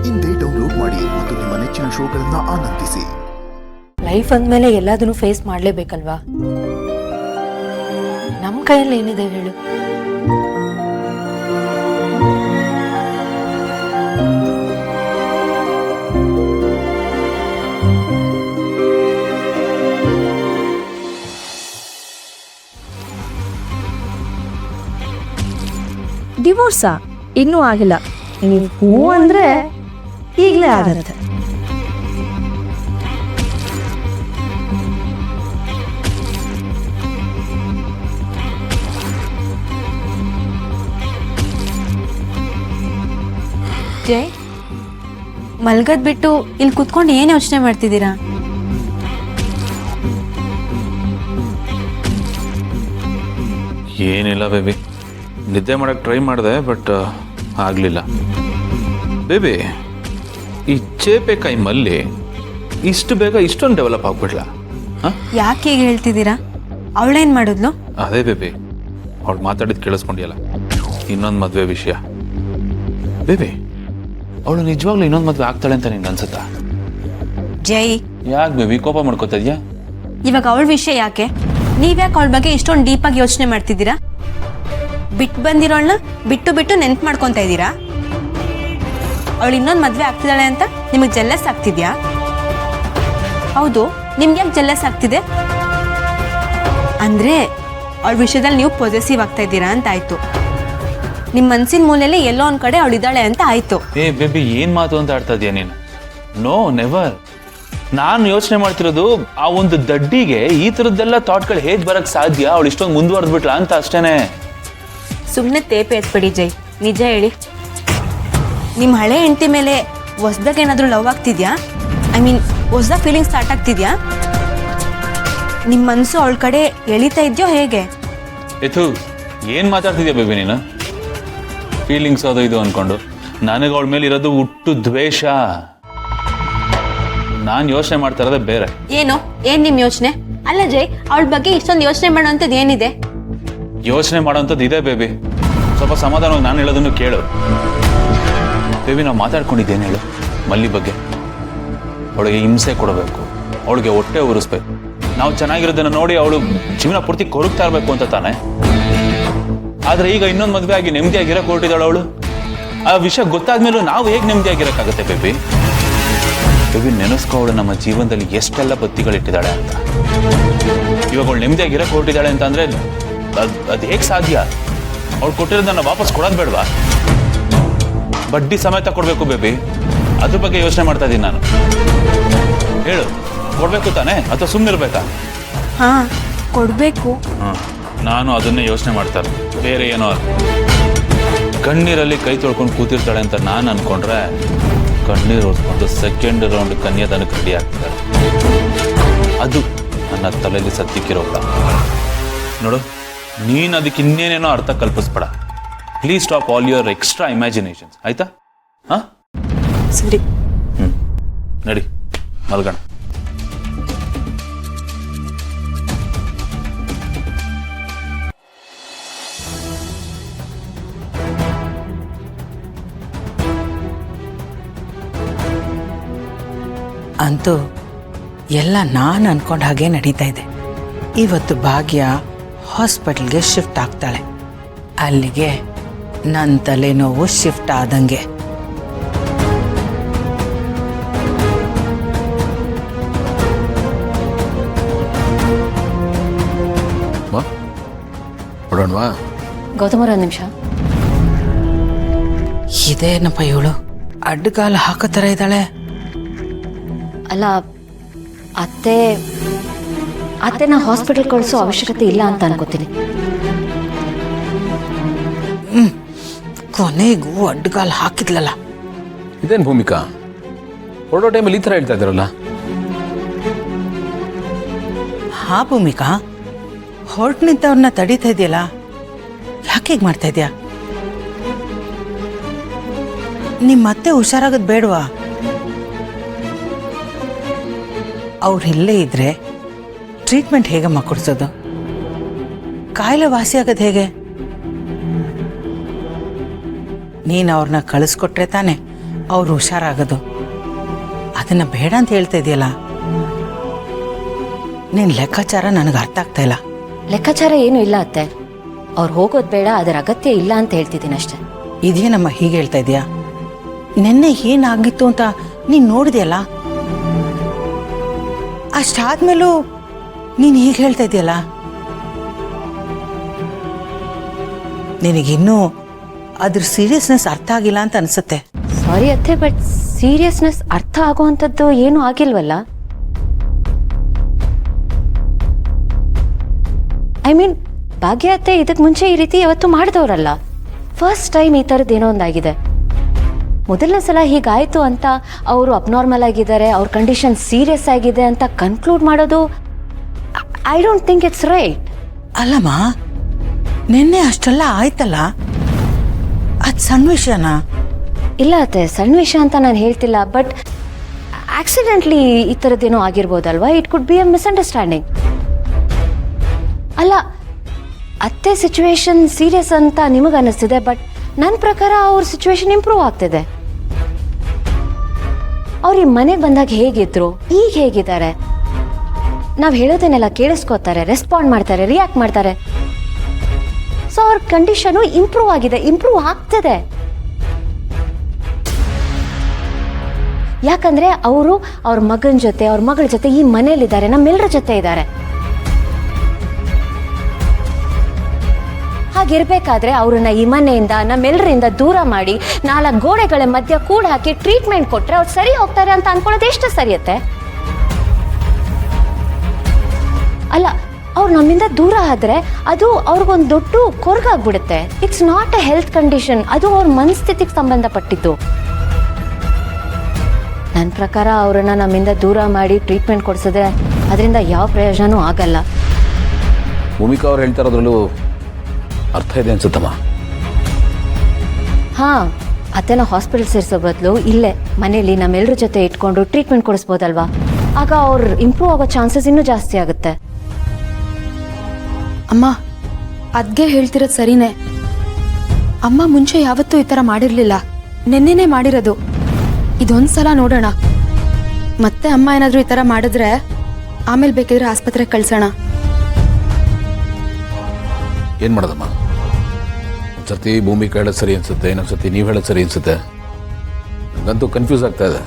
ಇಂದೇ ಡೌನ್ಲೋಡ್ ಮಾಡಿ ಮತ್ತು ನಿಮ್ಮ ನೆಚ್ಚಿನ ಶೋಗಳನ್ನ ಆನಂದಿಸಿ. ಲೈಫ್ ಅಂದ್ಮೇಲೆ ಎಲ್ಲದನ್ನು ಫೇಸ್ ಮಾಡಲೇಬೇಕಲ್ವಾ? ನಮ್ಮ ಕೈಯಲ್ಲಿ ಏನಿದೆ ಹೇಳು? ಡಿವೋರ್ಸಾ ಇನ್ನೂ ಆಗಿಲ್ಲ. ನೀವು ಹೂ ಅಂದ್ರೆ ಈಗಲೇ ಆಗತ್ತೆ. ಜೈ, ಮಲ್ಗದ್ ಬಿಟ್ಟು ಇಲ್ಲಿ ಕುತ್ಕೊಂಡು ಏನು ಯೋಚನೆ ಮಾಡ್ತಿದ್ದೀರಾ? ಏನಿಲ್ಲ ಬೇಬಿ, ನಿದ್ದೆ ಮಾಡೋಕ್ಕೆ ಟ್ರೈ ಮಾಡಿದೆ ಬಟ್ ಆಗಲಿಲ್ಲ. ಬೇಬಿ, ಈ ಚೇಪೆಕಾಯಿ ಮಲ್ಲಿ ಇಷ್ಟು ಬೇಗ ಇಷ್ಟೊಂದು ಡೆವಲಪ್ ಆಗ್ಬಿಡ್ಲ? ಯಾಕೆ ಹೀಗೆ ಹೇಳ್ತಿದ್ದೀರಾ? ಅವಳೇನು ಮಾಡಿದ್ಲು? ಅದೇ ಬೇಬಿ, ಅವಳು ಮಾತಾಡಿದ್ದು ಕೇಳಿಸ್ಕೊಂಡಿಯಲ್ಲ, ಇನ್ನೊಂದು ಮದುವೆ ವಿಷಯ. ಬೇಬಿ, ಅವಳು ನಿಜವಾಗ್ಲೂ ಇನ್ನೊಂದು ಮದುವೆ ಆಗ್ತಾಳೆ ಅಂತ ನಿಂಗೆ ಅನ್ಸುತ್ತಾ? ಜೈ, ಯಾಕೆ ಬೇಬಿ ಕೋಪ ಮಾಡ್ಕೋತಾ ಇದೆಯಾ? ಇವಾಗ ಅವಳ ವಿಷಯ ಯಾಕೆ? ನೀವ್ಯಾಕೆ ಅವಳ ಬಗ್ಗೆ ಇಷ್ಟೊಂದು ಡೀಪಾಗಿ ಯೋಚನೆ ಮಾಡ್ತಿದ್ದೀರಾ? ಬಿಟ್ಟು ಬಂದಿರೋಳನ್ನ ಬಿಟ್ಟು ಬಿಟ್ಟು ನೆನ್ಪು ಮಾಡ್ಕೊತಾ ಇದ್ದೀರಾ? ಅವಳು ಇನ್ನೊಂದು ಮದುವೆ ಆಗ್ತಿದ್ದಾಳೆ ಅಂತ ನಿಮಗೆ ಜೆಲ್ಲಸ್ ಆಗ್ತಿದ್ಯಾ? ಹೌದು, ನಿಮ್ಗೆ ಯಾಕೆ ಜೆಲ್ಲಸ್ ಆಗ್ತಿದೆ? ಅಂದರೆ ಅವಳ ವಿಷಯದಲ್ಲಿ ನೀವು ಪೊಸೆಸಿವ್ ಆಗ್ತಾ ಇದ್ದೀರಾ ಅಂತ ಆಯಿತು. ನಿಮ್ಮ ಮನಸ್ಸಿನ ಮೂಲೆಯಲ್ಲಿ ಎಲ್ಲೋ ಒಂದು ಕಡೆ ಅವಳಿದ್ದಾಳೆ ಅಂತ ಆಯಿತು. ಏ ಬೇಬಿ, ಏನು ಮಾತು ಅಂತ ಆಡ್ತಾ ಇದೀಯ ನೀನು? No, never. ನಾನು ಯೋಚನೆ ಮಾಡ್ತಿರೋದು ಆ ಒಂದು ದಡ್ಡಿಗೆ ಈ ಥರದ್ದೆಲ್ಲ ಥಾಟ್ಗಳು ಹೇಗೆ ಬರಕ್ಕೆ ಸಾಧ್ಯ, ಅವಳು ಇಷ್ಟೊಂದು ಮುಂದುವರೆದ್ಬಿಟ್ಲ ಅಂತ ಅಷ್ಟೇನೆ. ಸುಮ್ಮನೆ ತೇಪೆ ಎತ್ಬೇಡಿ ಜೈ, ನಿಜ ಹೇಳಿ. ನಿಮ್ಮ ಹಳೆ ಹೆಂಡತಿ ಮೇಲೆ ಹೊಸ್ದಾಗ ಏನಾದರೂ ಲವ್ ಆಗ್ತಿದ್ಯಾ? ಐ ಮೀನ್ ಹೊಸ್ದಾಗ ಫೀಲಿಂಗ್ ಸ್ಟಾರ್ಟ್ ಆಗ್ತಿದ್ಯಾ? ನಿಮ್ಮ ಮನಸ್ಸು ಅವಳ ಕಡೆ ಎಳಿತಾ ಇದೆಯೋ ಹೇಗೆ? ಎಥು, ಏನು ಮಾತಾಡ್ತಿದ್ಯಾ ಬೇಬಿ ನೀನು? ಫೀಲಿಂಗ್ಸ್ ಅದು ಇದು ಅಂದ್ಕೊಂಡು ನನಗೆ ಅವಳ ಮೇಲೆ ಇರೋದು ಹುಟ್ಟು ದ್ವೇಷ. ನಾನು ಯೋಚನೆ ಮಾಡ್ತಾ ಇರೋದೇ ಬೇರೆ. ಏನು ನಿಮ್ಮ ಯೋಚನೆ? ಅಲ್ಲ ಜೈ, ಅವಳ ಬಗ್ಗೆ ಇಷ್ಟೊಂದು ಯೋಚನೆ ಮಾಡೋಂಥದ್ದು ಏನಿದೆ? ಯೋಚನೆ ಮಾಡೋಂಥದ್ದು ಇದೆ ಬೇಬಿ. ಸ್ವಲ್ಪ ಸಮಾಧಾನವಾಗಿ ನಾನು ಹೇಳೋದನ್ನು ಕೇಳು ಬೇಬಿ. ನಾವು ಮಾತಾಡ್ಕೊಂಡಿದ್ದೇನು ಹೇಳು ಮಲ್ಲಿ ಬಗ್ಗೆ? ಅವಳಿಗೆ ಹಿಂಸೆ ಕೊಡಬೇಕು, ಅವಳಿಗೆ ಹೊಟ್ಟೆ ಉರಿಸ್ಬೇಕು, ನಾವು ಚೆನ್ನಾಗಿರೋದನ್ನು ನೋಡಿ ಅವಳು ಜೀವನ ಪೂರ್ತಿ ಕೊರಗ್ತಾ ಇರಬೇಕು ಅಂತ ತಾನೆ. ಆದರೆ ಈಗ ಇನ್ನೊಂದು ಮದುವೆ ಆಗಿ ನೆಮ್ಮದಿಯಾಗಿರೋಕೆ ಹೊರಟಿದ್ದಾಳೆ ಅವಳು. ಆ ವಿಷಯ ಗೊತ್ತಾದ್ಮೇಲೂ ನಾವು ಹೇಗೆ ನೆಮ್ಮದಿಯಾಗಿರೋಕ್ಕಾಗತ್ತೆ ಬೇಬಿ? ಬೇಬಿ, ನೆನೆಸ್ಕೊಳ್ಳು ನಮ್ಮ ಜೀವನದಲ್ಲಿ ಎಷ್ಟೆಲ್ಲ ಬತ್ತಿಗಳಿಟ್ಟಿದ್ದಾಳೆ ಅಂತ. ಇವಾಗ ಅವಳು ನೆಮ್ಮದಿಯಾಗಿರೋಕೆ ಹೊರಟಿದ್ದಾಳೆ ಅಂತ ಅಂದರೆ ಅದು ಹೇಗೆ ಸಾಧ್ಯ? ಅವಳು ಕೊಟ್ಟಿರೋದನ್ನ ವಾಪಸ್ ಕೊಡೋದು ಬೇಡವಾ? ಬಡ್ಡಿ ಸಮೇತ ಕೊಡಬೇಕು ಬೇಬಿ. ಅದ್ರ ಬಗ್ಗೆ ಯೋಚನೆ ಮಾಡ್ತಾ ಇದ್ದೀನಿ ನಾನು. ಹೇಳು, ಕೊಡಬೇಕು ತಾನೇ ಅಥವಾ ಸುಮ್ಮನಿರ್ಬೇಕಾ? ಹಾಂ, ಕೊಡಬೇಕು. ನಾನು ಅದನ್ನೇ ಯೋಚನೆ ಮಾಡ್ತಾರೆ, ಬೇರೆ ಏನೋ. ಕಣ್ಣೀರಲ್ಲಿ ಕೈ ತೊಳ್ಕೊಂಡು ಕೂತಿರ್ತಾಳೆ ಅಂತ ನಾನು ಅನ್ಕೊಂಡ್ರೆ ಕಣ್ಣೀರು ಓಡಿಸ್ಕೊಂಡು ಸೆಕೆಂಡ್ ರೌಂಡ್ ಕನ್ಯಾದಾನಕ್ಕೆ ರೆಡಿ ಆಗ್ತಿದ್ದಾಳೆ. ಅದು ನನ್ನ ತಲೆಯಲ್ಲಿ ಸದ್ಯಕ್ಕಿರೋಲ್ಲ. ನೋಡು, ನೀನು ಅದಕ್ಕೆ ಇನ್ನೇನೇನೋ ಅರ್ಥ ಕಲ್ಪಿಸ್ಬೇಡ. Please stop all your extra imaginations, ಆಯ್ತಾ? ಹಾಂ, ಸರಿ. ನಡಿ ಮಲ್ಗೋಣ. ಅಂತೂ ಎಲ್ಲ ನಾನು ಅನ್ಕೊಂಡ ಹಾಗೆ ನಡೀತಾ ಇದೆ. ಇವತ್ತು ಭಾಗ್ಯ ಹಾಸ್ಪಿಟಲ್ಗೆ ಶಿಫ್ಟ್ ಆಗ್ತಾಳೆ. ಅಲ್ಲಿಗೆ ನನ್ನ ತಲೆನೋವು ಶಿಫ್ಟ್ ಆದಂಗೆ. ಗೌತಮರ ಒಂದು ನಿಮಿಷ. ಇದೇನಪ್ಪ ಇವಳು ಅಡ್ಡಗಾಲ ಹಾಕೋ ಥರ ಇದ್ದಾಳೆ? ಅಲ್ಲ, ಅತ್ತೆನ ಹಾಸ್ಪಿಟಲ್ ಕಳಿಸೋ ಅವಶ್ಯಕತೆ ಇಲ್ಲ ಅಂತ ಅನ್ಕೋತೀನಿ. ಕೊನೆಗೂ ಅಡ್ಡಗಾಲ ಹಾಕಿದ್ಲಲ್ಲ. ಇದೇನು ಭೂಮಿಕಾ, ಹೊರಡೋ ಟೈಮಲ್ಲಿ ಈ ಥರ ಹೇಳ್ತಾ ಇದ್ದಾರಲ್ಲ? ಹಾ ಭೂಮಿಕಾ, ಹೊರಟು ನಿಂತವ್ರನ್ನ ತಡೀತಾ ಇದೆಯಲ್ಲ, ಯಾಕೆ ಹೀಗೆ ಮಾಡ್ತಾ ಇದೆಯಾ? ನಿಮ್ಮ ಮತ್ತೆ ಹುಷಾರಾಗೋದು ಬೇಡವಾ? ಅವ್ರು ಇಲ್ಲೇ ಇದ್ರೆ ಟ್ರೀಟ್ಮೆಂಟ್ ಹೇಗಮ್ಮ ಕೊಡಿಸೋದು? ಕಾಯಿಲೆ ವಾಸಿ ಆಗೋದು ಹೇಗೆ? ನೀನು ಅವ್ರನ್ನ ಕಳಿಸ್ಕೊಟ್ರೆ ತಾನೆ ಅವ್ರು ಹುಷಾರಾಗೋದು. ಅದನ್ನ ಬೇಡ ಅಂತ ಹೇಳ್ತಾ ಇದೆಯಲ್ಲ, ನಿನ್ನ ಲೆಕ್ಕಾಚಾರ ನನಗೆ ಅರ್ಥ ಆಗ್ತಾ ಇಲ್ಲ. ಲೆಕ್ಕಾಚಾರ ಏನೂ ಇಲ್ಲ ಅತ್ತೆ. ಅವ್ರು ಹೋಗೋದು ಬೇಡ, ಅದರ ಅಗತ್ಯ ಇಲ್ಲ ಅಂತ ಹೇಳ್ತಿದ್ದೀನಿ ಅಷ್ಟೆ. ಇದೇನಮ್ಮ ಹೀಗೆ ಹೇಳ್ತಾ ಇದೆಯಾ? ನಿನ್ನೆ ಏನಾಗಿತ್ತು ಅಂತ ನೀನು ನೋಡಿದೆಯಲ್ಲ, ಅಷ್ಟಾದ್ಮೇಲೂ ನೀನು ಹೀಗೆ ಹೇಳ್ತಾ ಇದೆಯಲ್ಲ, ನಿನಗಿನ್ನೂ ಅದ್ರ ಸೀರಿಯಸ್ನೆಸ್ ಅರ್ಥ ಆಗಿಲ್ಲ ಅಂತ ಅನ್ಸುತ್ತೆ. ಸಾರಿ ಅತ್ತೆ, ಬಟ್ ಸೀರಿಯಸ್ನೆಸ್ ಅರ್ಥ ಆಗುವಂಥದ್ದು ಏನೂ ಆಗಿಲ್ವಲ್ಲ. ಐ ಮೀನ್ ಭಾಗ್ಯ ಅತ್ತೆ ಇದಕ್ಕೆ ಮುಂಚೆ ಈ ರೀತಿ ಯಾವತ್ತೂ ಮಾಡಿದವರಲ್ಲ. ಫಸ್ಟ್ ಟೈಮ್ ಈ ಥರದ್ದು ಏನೋ ಒಂದಾಗಿದೆ. ಮೊದಲನೇ ಸಲ ಹೀಗಾಯಿತು ಅಂತ ಅವರು ಅಬ್ನಾರ್ಮಲ್ ಆಗಿದ್ದಾರೆ, ಅವ್ರ ಕಂಡೀಷನ್ ಸೀರಿಯಸ್ ಆಗಿದೆ ಅಂತ ಕನ್ಕ್ಲೂಡ್ ಮಾಡೋದು I don't think it's right. ಅಲ್ಲಮ್ಮ, ನಿನ್ನೆ ಅಷ್ಟೆಲ್ಲ ಆಯ್ತಲ್ಲ, ಅದು ಸಣ್ಣ ವಿಷಯನಾ? ಇಲ್ಲ ಅತ್ತೆ, ಸಣ್ಣ ವಿಷಯ ಅಂತ ನಾನು ಹೇಳ್ತಿಲ್ಲ, ಬಟ್ ಆಕ್ಸಿಡೆಂಟ್ಲಿ ಈ ಥರದ್ದೇನೋ ಆಗಿರ್ಬೋದಲ್ವಾ. It could be a misunderstanding. ಅಲ್ಲ, ಅತ್ತೆ ಸಿಚುವೇಶನ್ ಸೀರಿಯಸ್ ಅಂತ ನಿಮಗೆ ಅನ್ನಿಸ್ತಿದೆ, ಬಟ್ ನನ್ನ ಪ್ರಕಾರ ಅವ್ರ ಸಿಚುವೇಶನ್ ಇಂಪ್ರೂವ್ ಆಗ್ತಿದೆ. ಅವ್ರು ಈ ಮನೆಗೆ ಬಂದಾಗ ಹೇಗಿದ್ರು, ಈಗ ಹೇಗಿದ್ದಾರೆ, ನಾವು ಹೇಳೋದನ್ನೆಲ್ಲ ಕೇಳಿಸ್ಕೋತಾರೆ, ರೆಸ್ಪಾಂಡ್ ಮಾಡ್ತಾರೆ, ರಿಯಾಕ್ಟ್ ಮಾಡ್ತಾರೆ. ಸೊ ಅವ್ರ ಕಂಡೀಷನು ಇಂಪ್ರೂವ್ ಆಗಿದೆ, ಇಂಪ್ರೂವ್ ಆಗ್ತಿದೆ. ಯಾಕಂದ್ರೆ ಅವರು ಅವ್ರ ಮಗನ ಜೊತೆ, ಅವ್ರ ಮಗಳ ಜೊತೆ ಈ ಮನೇಲಿದ್ದಾರೆ, ನಮ್ಮೆಲ್ಲರ ಜೊತೆ ಇದ್ದಾರೆ. ಹಾಗಿರ್ಬೇಕಾದ್ರೆ ಅವ್ರನ್ನ ಈ ಮನೆಯಿಂದ, ನಮ್ಮೆಲ್ಲರಿಂದ ದೂರ ಮಾಡಿ 4 ಗೋಡೆಗಳ ಮಧ್ಯ ಕೂಡ ಹಾಕಿ ಟ್ರೀಟ್ಮೆಂಟ್ ಕೊಟ್ರೆ ಅವ್ರು ಸರಿ ಹೋಗ್ತಾರೆ ಅಂತ ಅನ್ಕೊಳ್ಳೋದು ಎಷ್ಟು ಸರಿಯತ್ತೆ? ಅಲ್ಲ, ಅವ್ರು ನಮ್ಮಿಂದ ದೂರ ಆದ್ರೆ ಅದು ಅವ್ರಿಗೊಂದು ದೊಡ್ಡ ಕೊರಗಾಗ್ಬಿಡುತ್ತೆ. It's not a health condition, ಅದು ಅವ್ರ ಮನಸ್ಥಿತಿಗೆ ಸಂಬಂಧಪಟ್ಟಿದ್ದು. ನನ್ನ ಪ್ರಕಾರ ಅವರನ್ನ ನಮ್ಮಿಂದ ದೂರ ಮಾಡಿ ಟ್ರೀಟ್ಮೆಂಟ್ ಕೊಡಿಸಿದ್ರೆ ಅದರಿಂದ ಯಾವ ಪ್ರಯೋಜನವೂ ಆಗಲ್ಲ. ಭೂಮಿಕಾ ಅವ್ರು ಹೇಳ್ತಾ ಇರೋದ್ರಲ್ಲೂ ಅರ್ಥ ಇದೆ ಅನ್ಸುತ್ತಮ್ಮ. ಹಾ, ಅತ್ತೆನ ಹಾಸ್ಪಿಟಲ್ ಸೇರಿಸೋ ಬದಲು ಇಲ್ಲೇ ಮನೇಲಿ ನಮ್ಮೆಲ್ಲರ ಜೊತೆ ಇಟ್ಕೊಂಡು ಟ್ರೀಟ್ಮೆಂಟ್ ಕೊಡಿಸ್ಬೋದಲ್ವಾ? ಆಗ ಅವ್ರು ಇಂಪ್ರೂವ್ ಆಗೋ ಚಾನ್ಸಸ್ ಇನ್ನೂ ಜಾಸ್ತಿ ಆಗುತ್ತೆ. ಅಮ್ಮ, ಅದ್ಗೆ ಹೇಳ್ತಿರೋದು ಸರಿನೇ. ಅಮ್ಮ ಮುಂಚೆ ಯಾವತ್ತೂ ಈ ಥರ ಮಾಡಿರಲಿಲ್ಲ, ನೆನ್ನೆನೇ ಮಾಡಿರೋದು. ಇದೊಂದ್ಸಲ ನೋಡೋಣ, ಮತ್ತೆ ಅಮ್ಮ ಏನಾದರೂ ಈ ಥರ ಮಾಡಿದ್ರೆ ಆಮೇಲೆ ಬೇಕಿದ್ರೆ ಆಸ್ಪತ್ರೆಗೆ ಕಳ್ಸೋಣ. ಏನು ಮಾಡೋದಮ್ಮ? ಒಂದ್ಸತಿ ಭೂಮಿಕಾ ಹೇಳೋದು ಸರಿ ಅನ್ಸುತ್ತೆ, ಇನ್ನೊಂದ್ಸತಿ ನೀವು ಹೇಳೋದು ಸರಿ ಅನ್ಸುತ್ತೆ. ನನಗಂತೂ ಕನ್ಫ್ಯೂಸ್ ಆಗ್ತಾ ಇದೆ.